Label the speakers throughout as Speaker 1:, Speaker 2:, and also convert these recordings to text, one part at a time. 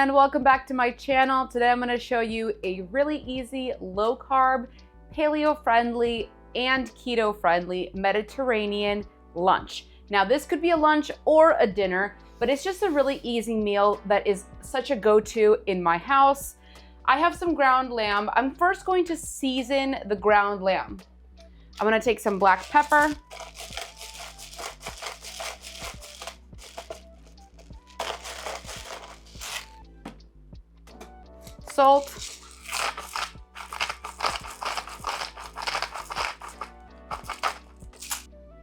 Speaker 1: and welcome back to my channel. Today I'm going to show you a really easy, low carb, paleo friendly, and keto friendly Mediterranean lunch. Now this could be a lunch or a dinner, but it's just a really easy meal that is such a go-to in my house. I have some ground lamb. I'm first going to season the ground lamb. I'm going to take some black pepper, salt,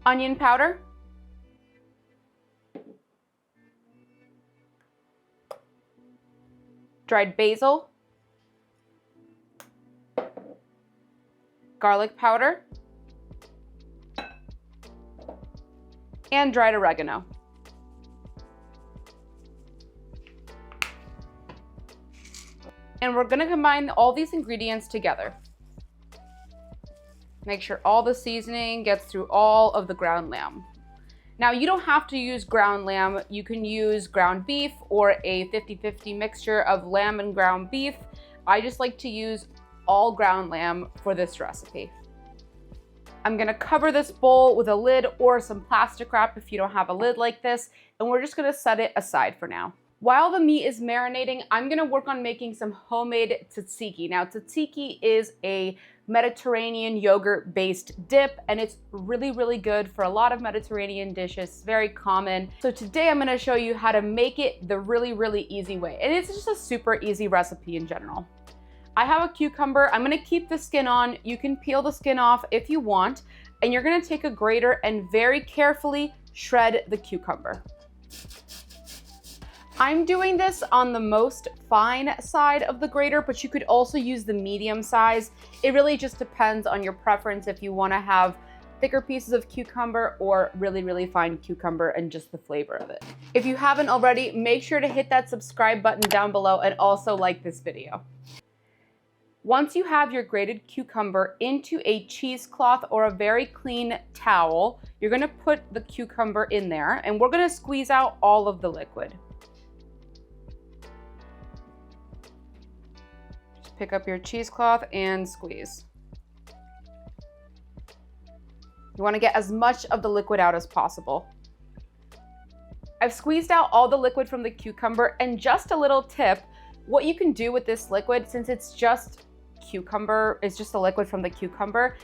Speaker 1: onion powder, dried basil, garlic powder, and dried oregano. And we're gonna combine all these ingredients together. Make sure all the seasoning gets through all of the ground lamb. Now you don't have to use ground lamb. You can use ground beef or a 50-50 mixture of lamb and ground beef. I just like to use all ground lamb for this recipe. I'm gonna cover this bowl with a lid or some plastic wrap if you don't have a lid like this, and we're just gonna set it aside for now. While the meat is marinating, I'm gonna work on making some homemade tzatziki. Now, tzatziki is a Mediterranean yogurt-based dip, and it's really, really good for a lot of Mediterranean dishes. It's very common. So today I'm gonna show you how to make it the really, really easy way. And it's just a super easy recipe in general. I have a cucumber. I'm gonna keep the skin on. You can peel the skin off if you want, and you're gonna take a grater and very carefully shred the cucumber. I'm doing this on the most fine side of the grater, but you could also use the medium size. It really just depends on your preference if you want to have thicker pieces of cucumber or really, really fine cucumber and just the flavor of it. If you haven't already, make sure to hit that subscribe button down below and also like this video. Once you have your grated cucumber into a cheesecloth or a very clean towel, you're going to put the cucumber in there and we're going to squeeze out all of the liquid. Pick up your cheesecloth and squeeze. You want to get as much of the liquid out as possible. I've squeezed out all the liquid from the cucumber, and just a little tip, what you can do with this liquid, since it's just cucumber, it's just the liquid from the cucumber,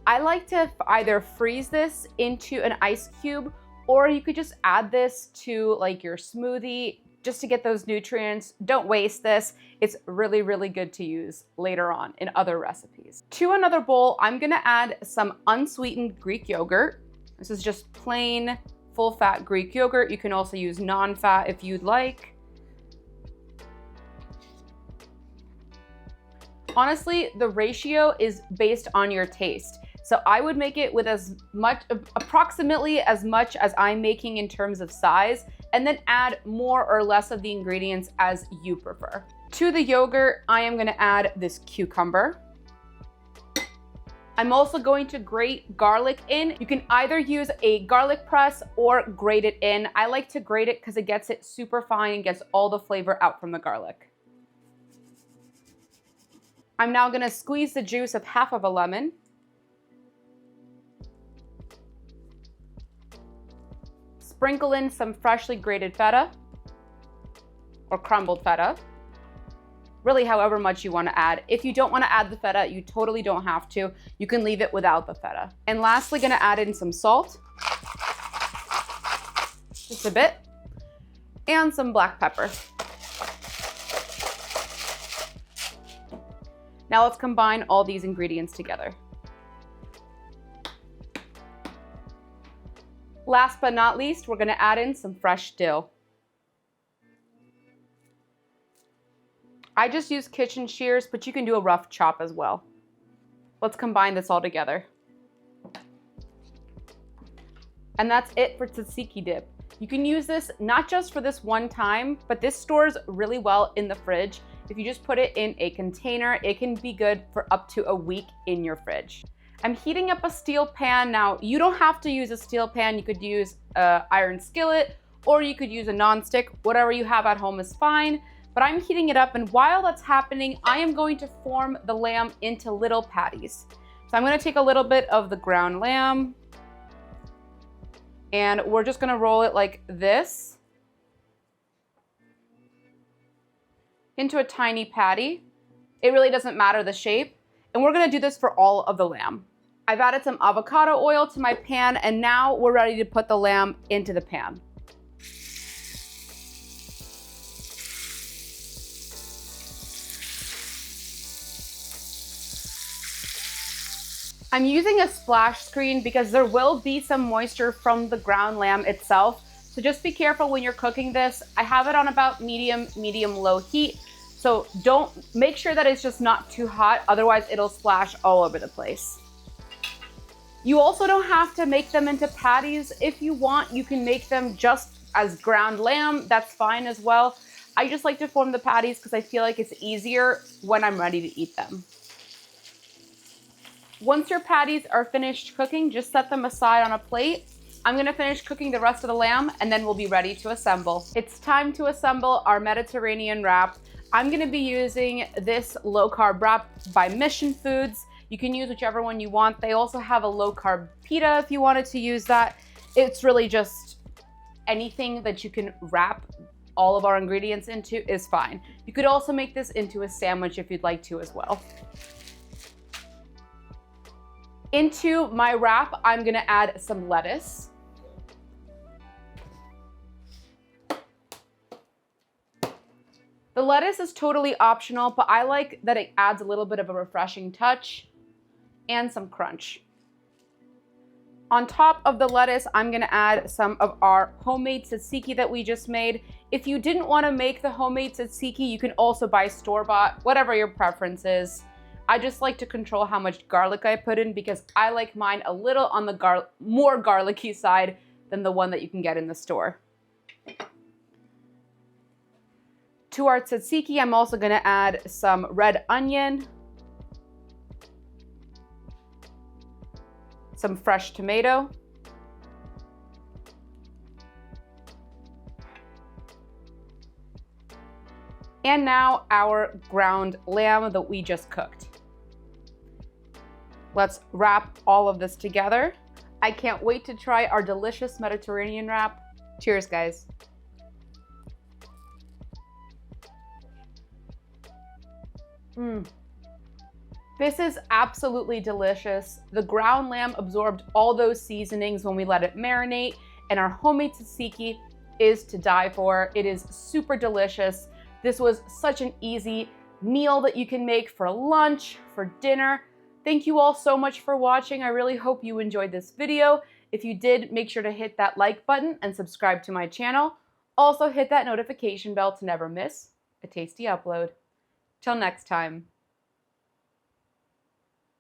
Speaker 1: I like to either freeze this into an ice cube, or you could just add this to like your smoothie, just to get those nutrients. Don't waste this. It's really, really good to use later on in other recipes. To another bowl, I'm gonna add some unsweetened Greek yogurt. This is just plain full-fat Greek yogurt. You can also use non-fat if you'd like. Honestly, the ratio is based on your taste. So I would make it with approximately as much as I'm making in terms of size, and then add more or less of the ingredients as you prefer. To the yogurt, I am gonna add this cucumber. I'm also going to grate garlic in. You can either use a garlic press or grate it in. I like to grate it because it gets it super fine and gets all the flavor out from the garlic. I'm now gonna squeeze the juice of half of a lemon. Sprinkle in some freshly grated feta or crumbled feta, really however much you want to add. If you don't want to add the feta, you totally don't have to. You can leave it without the feta. And lastly, going to add in some salt, just a bit, and some black pepper. Now let's combine all these ingredients together. Last but not least, we're gonna add in some fresh dill. I just use kitchen shears, but you can do a rough chop as well. Let's combine this all together. And that's it for tzatziki dip. You can use this not just for this one time, but this stores really well in the fridge. If you just put it in a container, it can be good for up to a week in your fridge. I'm heating up a steel pan. Now, you don't have to use a steel pan. You could use an iron skillet, or you could use a non-stick. Whatever you have at home is fine. but I'm heating it up, and while that's happening, I am going to form the lamb into little patties. So I'm gonna take a little bit of the ground lamb, and we're just gonna roll it like this into a tiny patty. It really doesn't matter the shape, and we're gonna do this for all of the lamb. I've added some avocado oil to my pan, and now we're ready to put the lamb into the pan. I'm using a splash screen because there will be some moisture from the ground lamb itself. So just be careful when you're cooking this. I have it on about medium-low heat. So make sure that it's just not too hot, otherwise it'll splash all over the place. You also don't have to make them into patties. If you want, you can make them just as ground lamb. That's fine as well. I just like to form the patties because I feel like it's easier when I'm ready to eat them. Once your patties are finished cooking, just set them aside on a plate. I'm gonna finish cooking the rest of the lamb, and then we'll be ready to assemble. It's time to assemble our Mediterranean wrap. I'm gonna be using this low carb wrap by Mission Foods. You can use whichever one you want. They also have a low carb pita if you wanted to use that. It's really just anything that you can wrap all of our ingredients into is fine. You could also make this into a sandwich if you'd like to as well. Into my wrap, I'm gonna add some lettuce. The lettuce is totally optional, but I like that it adds a little bit of a refreshing touch and some crunch. On top of the lettuce, I'm gonna add some of our homemade tzatziki that we just made. If you didn't wanna make the homemade tzatziki, you can also buy store-bought, whatever your preference is. I just like to control how much garlic I put in because I like mine a little on the more garlicky side than the one that you can get in the store. To our tzatziki, I'm also gonna add some red onion, some fresh tomato, and now our ground lamb that we just cooked. Let's wrap all of this together. I can't wait to try our delicious Mediterranean wrap. Cheers, guys. This is absolutely delicious. The ground lamb absorbed all those seasonings when we let it marinate, and our homemade tzatziki is to die for. It is super delicious. This was such an easy meal that you can make for lunch, for dinner. Thank you all so much for watching. I really hope you enjoyed this video. If you did, make sure to hit that like button and subscribe to my channel. Also hit that notification bell to never miss a tasty upload. Till next time.